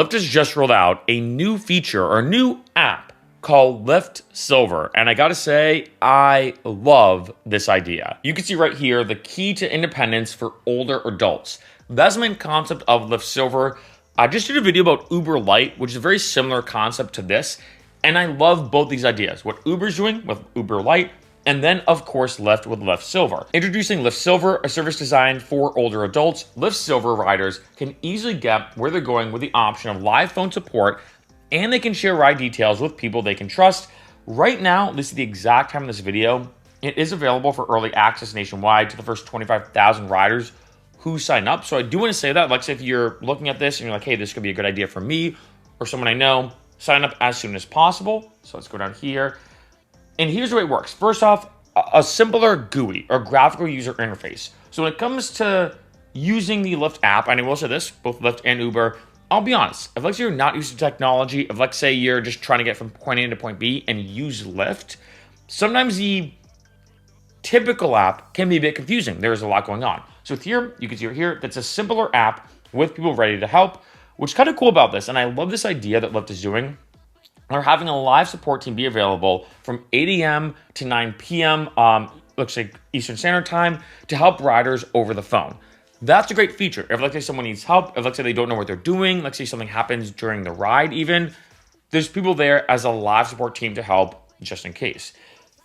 Lyft has just rolled out a new feature or a new app called Lyft Silver. And I gotta say, I love this idea. You can see right here, the key to independence for older adults. That's the main concept of Lyft Silver. I just did a video about Uber Lite, which is a very similar concept to this. And I love both these ideas, what Uber's doing with Uber Lite, and then, of course, Lyft with Lyft Silver. Introducing Lyft Silver, a service designed for older adults. Lyft Silver riders can easily get where they're going with the option of live phone support, and they can share ride details with people they can trust. Right now, this is the exact time of this video. It is available for early access nationwide to the first 25,000 riders who sign up. So I do want to say that, like, say if you're looking at this and you're like, hey, this could be a good idea for me or someone I know, sign up as soon as possible. So let's go down here. And here's the way it works. First off, a simpler GUI or graphical user interface. So when it comes to using the Lyft app, and I will say this, both Lyft and Uber, I'll be honest, if let's say you're not used to technology, if let's say you're just trying to get from point A to point B and use Lyft, sometimes the typical app can be a bit confusing. There's a lot going on. So here, you can see right here, that's a simpler app with people ready to help, which is kind of cool about this. And I love this idea that Lyft is doing. They're having a live support team be available from 8 a.m. to 9 p.m. Looks like Eastern Standard Time to help riders over the phone. That's a great feature. If let's say someone needs help, if let's say they don't know what they're doing, let's say something happens during the ride even, there's people there as a live support team to help just in case.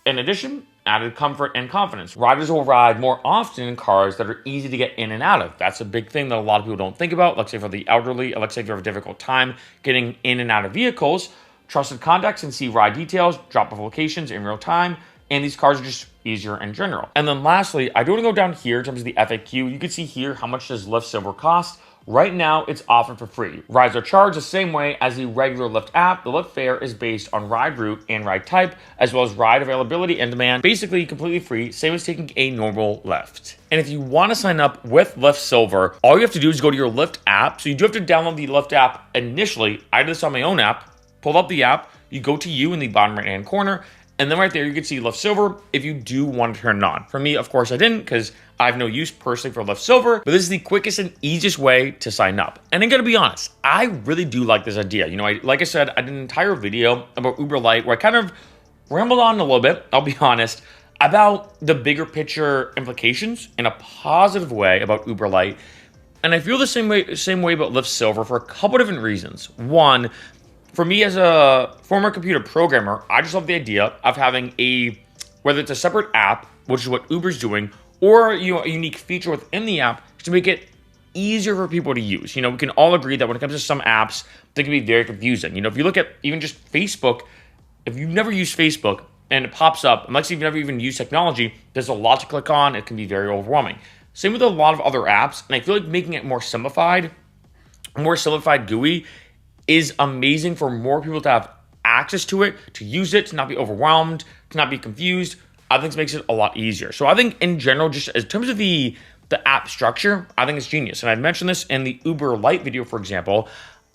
In addition, added comfort and confidence. Riders will ride more often in cars that are easy to get in and out of. That's a big thing that a lot of people don't think about. Let's say for the elderly, let's say if you have a difficult time getting in and out of vehicles, trusted contacts can see ride details, drop-off locations in real time, and these cars are just easier in general. And then lastly, I do want to go down here in terms of the FAQ. You can see here how much does Lyft Silver cost. Right now, it's offered for free. Rides are charged the same way as the regular Lyft app. The Lyft fare is based on ride route and ride type, as well as ride availability and demand. Basically, completely free, same as taking a normal Lyft. And if you want to sign up with Lyft Silver, all you have to do is go to your Lyft app. So you do have to download the Lyft app initially. I did this on my own app. Pull up the app, you go to you in the bottom right-hand corner, and then right there you can see Lyft Silver if you do want to turn it on. For me, of course, I didn't because I have no use personally for Lyft Silver, but this is the quickest and easiest way to sign up. And I'm going to be honest, I really do like this idea. You know, like I said, I did an entire video about Uber Lite where I kind of rambled on a little bit, I'll be honest, about the bigger picture implications in a positive way about Uber Lite. And I feel the same way about Lyft Silver for a couple different reasons. One, for me as a former computer programmer, I just love the idea of having whether it's a separate app, which is what Uber's doing, or a unique feature within the app to make it easier for people to use. You know, we can all agree that when it comes to some apps, they can be very confusing. You know, if you look at even just Facebook, if you've never used Facebook and it pops up, unless you've never even used technology, there's a lot to click on. It can be very overwhelming. Same with a lot of other apps, and I feel like making it more simplified GUI is amazing for more people to have access to it, to use it, to not be overwhelmed, to not be confused. I think this makes it a lot easier. So I think in general, just in terms of the app structure, I think it's genius. And I mentioned this in the Uber Lite video, for example.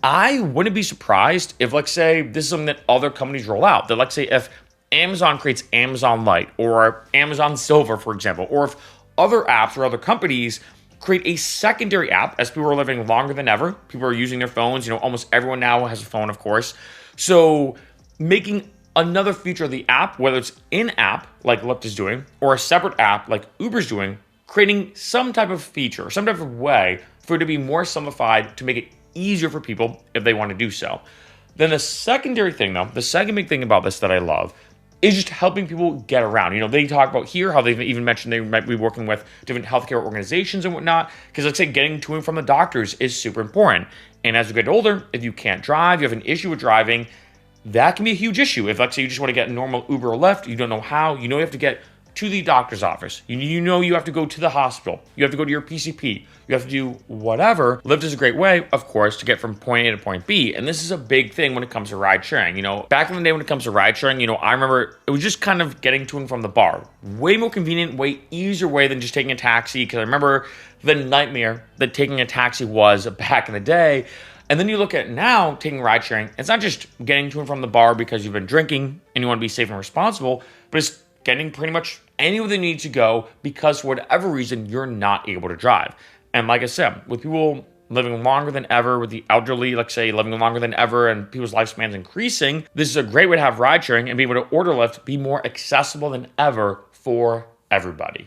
I wouldn't be surprised if, let's say, this is something that other companies roll out. That let's say if Amazon creates Amazon Lite or Amazon Silver, for example, or if other apps or other companies create a secondary app as people are living longer than ever. People are using their phones. You know, almost everyone now has a phone, of course. So making another feature of the app, whether it's in-app like Lyft is doing, or a separate app like Uber's doing, creating some type of feature, some type of way for it to be more simplified to make it easier for people if they want to do so. Then the secondary thing, though, the second big thing about this that I love is just helping people get around. You know, they talk about here how they've even mentioned they might be working with different healthcare organizations and whatnot, because let's say getting to and from the doctors is super important. And as you get older, if you can't drive, you have an issue with driving, that can be a huge issue. If let's say you just want to get a normal Uber or Lyft, you don't know how, you have to get to the doctor's office. You have to go to the hospital. You have to go to your PCP. You have to do whatever. Lyft is a great way, of course, to get from point A to point B. And this is a big thing when it comes to ride sharing. You know, back in the day when it comes to ride sharing, I remember it was just kind of getting to and from the bar. Way more convenient, way easier way than just taking a taxi. Because I remember the nightmare that taking a taxi was back in the day. And then you look at now taking ride sharing, it's not just getting to and from the bar because you've been drinking and you want to be safe and responsible, but it's getting pretty much anywhere they need to go because for whatever reason, you're not able to drive. And like I said, with people living longer than ever, with the elderly, like say, living longer than ever and people's lifespans increasing, this is a great way to have ride sharing and be able to order Lyft be more accessible than ever for everybody.